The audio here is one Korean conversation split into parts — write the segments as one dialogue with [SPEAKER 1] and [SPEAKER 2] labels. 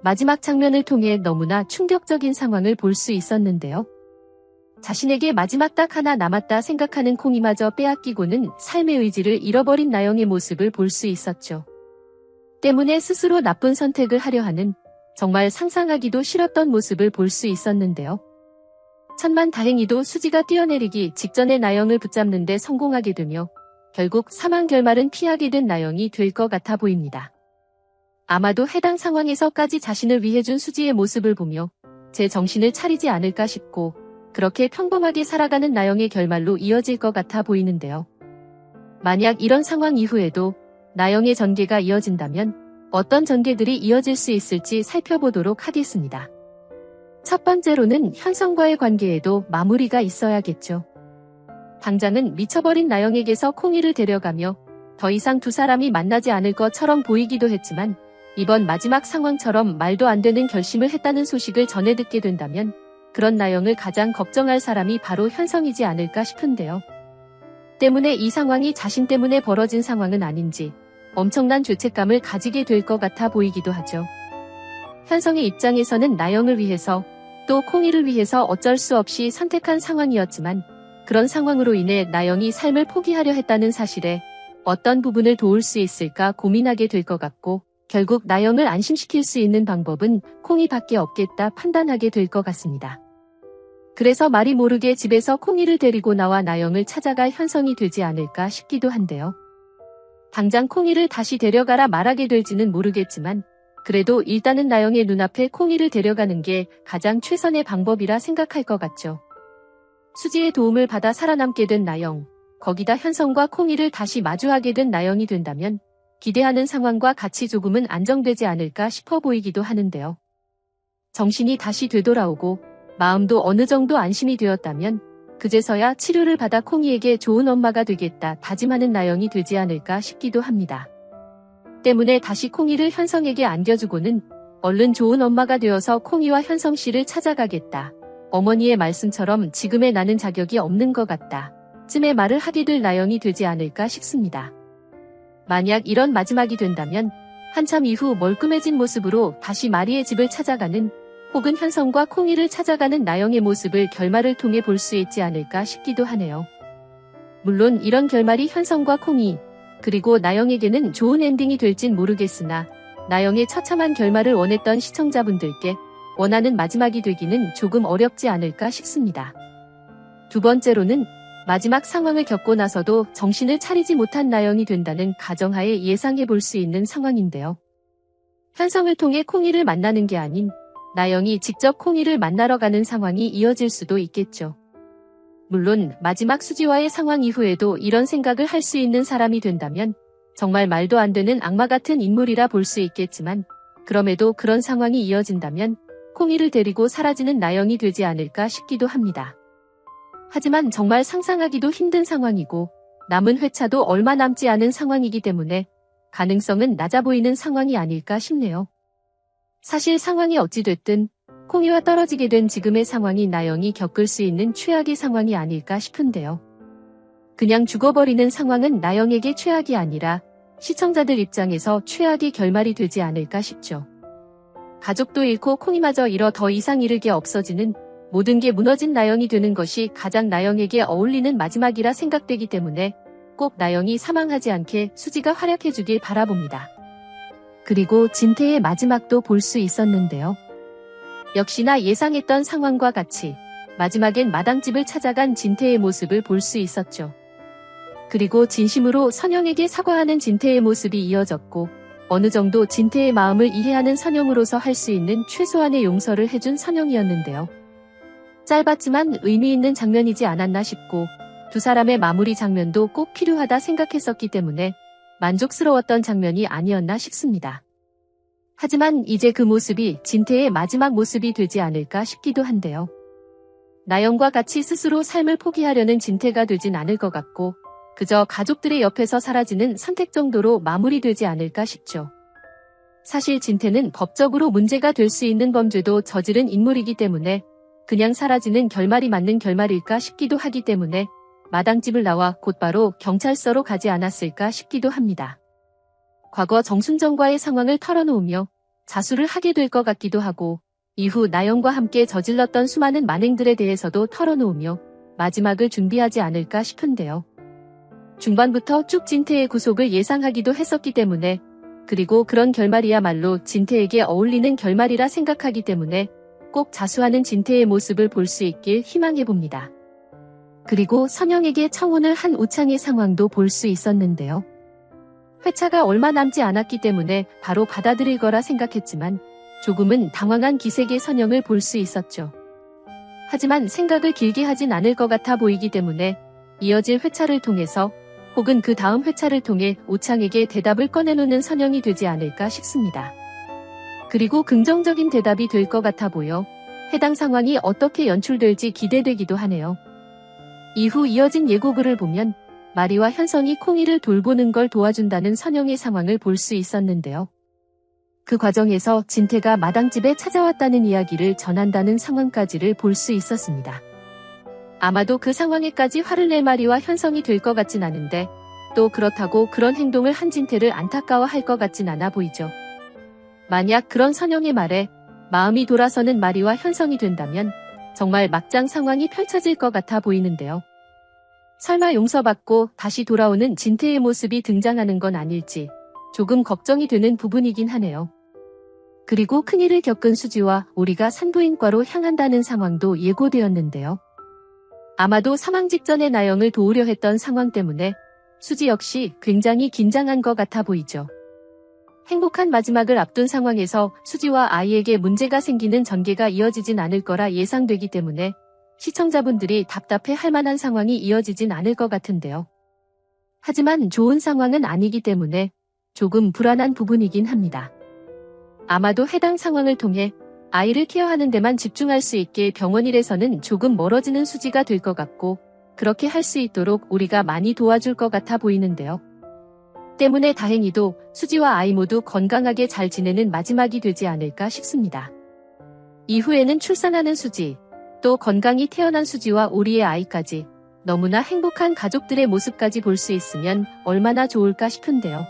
[SPEAKER 1] 마지막 장면을 통해 너무나 충격적인 상황을 볼 수 있었는데요. 자신에게 마지막 딱 하나 남았다 생각하는 콩이마저 빼앗기고는 삶의 의지를 잃어버린 나영의 모습을 볼 수 있었죠. 때문에 스스로 나쁜 선택을 하려 하는 정말 상상하기도 싫었던 모습을 볼 수 있었는데요. 천만다행히도 수지가 뛰어내리기 직전에 나영을 붙잡는 데 성공하게 되며 결국 사망 결말은 피하게 된 나영이 될 것 같아 보입니다. 아마도 해당 상황에서까지 자신을 위해준 수지의 모습을 보며 제 정신을 차리지 않을까 싶고 그렇게 평범하게 살아가는 나영의 결말로 이어질 것 같아 보이는데요. 만약 이런 상황 이후에도 나영의 전개가 이어진다면 어떤 전개들이 이어질 수 있을지 살펴보도록 하겠습니다. 첫 번째로는 현성과의 관계에도 마무리가 있어야겠죠. 당장은 미쳐버린 나영에게서 콩이를 데려가며 더 이상 두 사람이 만나지 않을 것처럼 보이기도 했지만 이번 마지막 상황처럼 말도 안 되는 결심을 했다는 소식을 전해 듣게 된다면 그런 나영을 가장 걱정할 사람이 바로 현성이지 않을까 싶은데요. 때문에 이 상황이 자신 때문에 벌어진 상황은 아닌지 엄청난 죄책감을 가지게 될 것 같아 보이기도 하죠. 현성의 입장에서는 나영을 위해서 또 콩이를 위해서 어쩔 수 없이 선택한 상황이었지만 그런 상황으로 인해 나영이 삶을 포기하려 했다는 사실에 어떤 부분을 도울 수 있을까 고민하게 될 것 같고 결국 나영을 안심시킬 수 있는 방법은 콩이밖에 없겠다 판단하게 될 것 같습니다. 그래서 말이 모르게 집에서 콩이를 데리고 나와 나영을 찾아갈 현성이 되지 않을까 싶기도 한데요. 당장 콩이를 다시 데려가라 말하게 될지는 모르겠지만 그래도 일단은 나영의 눈앞에 콩이를 데려가는 게 가장 최선의 방법이라 생각할 것 같죠. 수지의 도움을 받아 살아남게 된 나영, 거기다 현성과 콩이를 다시 마주하게 된 나영이 된다면 기대하는 상황과 같이 조금은 안정되지 않을까 싶어 보이기도 하는데요. 정신이 다시 되돌아오고 마음도 어느 정도 안심이 되었다면 그제서야 치료를 받아 콩이에게 좋은 엄마가 되겠다 다짐하는 나영이 되지 않을까 싶기도 합니다. 때문에 다시 콩이를 현성에게 안겨주고는 얼른 좋은 엄마가 되어서 콩이와 현성 씨를 찾아가겠다. 어머니의 말씀처럼 지금의 나는 자격이 없는 것 같다. 쯤의 말을 하게 될 나영이 되지 않을까 싶습니다. 만약 이런 마지막이 된다면 한참 이후 멀끔해진 모습으로 다시 마리의 집을 찾아가는 혹은 현성과 콩이를 찾아가는 나영의 모습을 결말을 통해 볼 수 있지 않을까 싶기도 하네요. 물론 이런 결말이 현성과 콩이 그리고 나영에게는 좋은 엔딩이 될진 모르겠으나 나영의 처참한 결말을 원했던 시청자분들께 원하는 마지막이 되기는 조금 어렵지 않을까 싶습니다. 두 번째로는 마지막 상황을 겪고 나서도 정신을 차리지 못한 나영이 된다는 가정하에 예상해 볼 수 있는 상황인데요. 현성을 통해 콩이를 만나는 게 아닌 나영이 직접 콩이를 만나러 가는 상황이 이어질 수도 있겠죠. 물론 마지막 수지와의 상황 이후에도 이런 생각을 할 수 있는 사람이 된다면 정말 말도 안 되는 악마 같은 인물이라 볼 수 있겠지만 그럼에도 그런 상황이 이어진다면 콩이를 데리고 사라지는 나영이 되지 않을까 싶기도 합니다. 하지만 정말 상상하기도 힘든 상황이고 남은 회차도 얼마 남지 않은 상황이기 때문에 가능성은 낮아 보이는 상황이 아닐까 싶네요. 사실 상황이 어찌됐든 콩이와 떨어지게 된 지금의 상황이 나영이 겪을 수 있는 최악의 상황이 아닐까 싶은데요. 그냥 죽어버리는 상황은 나영에게 최악이 아니라 시청자들 입장에서 최악의 결말이 되지 않을까 싶죠. 가족도 잃고 콩이마저 잃어 더 이상 잃을 게 없어지는 모든 게 무너진 나영이 되는 것이 가장 나영에게 어울리는 마지막이라 생각되기 때문에 꼭 나영이 사망하지 않게 수지가 활약해주길 바라봅니다. 그리고 진태의 마지막도 볼 수 있었는데요. 역시나 예상했던 상황과 같이 마지막엔 마당집을 찾아간 진태의 모습을 볼 수 있었죠. 그리고 진심으로 선영에게 사과하는 진태의 모습이 이어졌고 어느 정도 진태의 마음을 이해하는 선영으로서 할 수 있는 최소한의 용서를 해준 선영이었는데요. 짧았지만 의미 있는 장면이지 않았나 싶고 두 사람의 마무리 장면도 꼭 필요하다 생각했었기 때문에 만족스러웠던 장면이 아니었나 싶습니다. 하지만 이제 그 모습이 진태의 마지막 모습이 되지 않을까 싶기도 한데요. 나영과 같이 스스로 삶을 포기하려는 진태가 되진 않을 것 같고 그저 가족들의 옆에서 사라지는 선택 정도로 마무리되지 않을까 싶죠. 사실 진태는 법적으로 문제가 될 수 있는 범죄도 저지른 인물이기 때문에 그냥 사라지는 결말이 맞는 결말일까 싶기도 하기 때문에 마당집을 나와 곧바로 경찰서로 가지 않았을까 싶기도 합니다. 과거 정순정과의 상황을 털어놓으며 자수를 하게 될 것 같기도 하고 이후 나영과 함께 저질렀던 수많은 만행들에 대해서도 털어놓으며 마지막을 준비하지 않을까 싶은데요. 중반부터 쭉 진태의 구속을 예상하기도 했었기 때문에 그리고 그런 결말이야말로 진태에게 어울리는 결말이라 생각하기 때문에 꼭 자수하는 진태의 모습을 볼 수 있길 희망해봅니다. 그리고 선영에게 청혼을 한 우창의 상황도 볼 수 있었는데요. 회차가 얼마 남지 않았기 때문에 바로 받아들일 거라 생각했지만 조금은 당황한 기색의 선영을 볼 수 있었죠. 하지만 생각을 길게 하진 않을 것 같아 보이기 때문에 이어질 회차를 통해서 혹은 그 다음 회차를 통해 우창에게 대답을 꺼내놓는 선영이 되지 않을까 싶습니다. 그리고 긍정적인 대답이 될 것 같아 보여 해당 상황이 어떻게 연출될지 기대되기도 하네요. 이후 이어진 예고글을 보면 마리와 현성이 콩이를 돌보는 걸 도와준다는 선영의 상황을 볼 수 있었는데요. 그 과정에서 진태가 마당집에 찾아왔다는 이야기를 전한다는 상황까지를 볼 수 있었습니다. 아마도 그 상황에까지 화를 낼 마리와 현성이 될 것 같진 않은데 또 그렇다고 그런 행동을 한 진태를 안타까워할 것 같진 않아 보이죠. 만약 그런 선영의 말에 마음이 돌아서는 마리와 현성이 된다면 정말 막장 상황이 펼쳐질 것 같아 보이는데요. 설마 용서받고 다시 돌아오는 진태의 모습이 등장하는 건 아닐지 조금 걱정이 되는 부분이긴 하네요. 그리고 큰일을 겪은 수지와 우리가 산부인과로 향한다는 상황도 예고되었는데요. 아마도 사망 직전에 나영을 도우려 했던 상황 때문에 수지 역시 굉장히 긴장한 것 같아 보이죠. 행복한 마지막을 앞둔 상황에서 수지와 아이에게 문제가 생기는 전개가 이어지진 않을 거라 예상되기 때문에 시청자분들이 답답해 할 만한 상황이 이어지진 않을 것 같은데요. 하지만 좋은 상황은 아니기 때문에 조금 불안한 부분이긴 합니다. 아마도 해당 상황을 통해 아이를 케어하는 데만 집중할 수 있게 병원 일에서는 조금 멀어지는 수지가 될 것 같고 그렇게 할 수 있도록 우리가 많이 도와줄 것 같아 보이는데요. 때문에 다행히도 수지와 아이 모두 건강하게 잘 지내는 마지막이 되지 않을까 싶습니다. 이후에는 출산하는 수지, 또 건강히 태어난 수지와 우리의 아이까지 너무나 행복한 가족들의 모습까지 볼 수 있으면 얼마나 좋을까 싶은데요.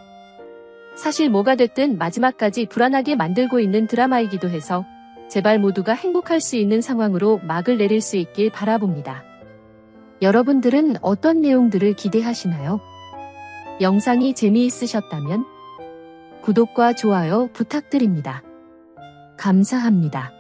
[SPEAKER 1] 사실 뭐가 됐든 마지막까지 불안하게 만들고 있는 드라마이기도 해서 제발 모두가 행복할 수 있는 상황으로 막을 내릴 수 있길 바라봅니다. 여러분들은 어떤 내용들을 기대하시나요? 영상이 재미있으셨다면 구독과 좋아요 부탁드립니다. 감사합니다.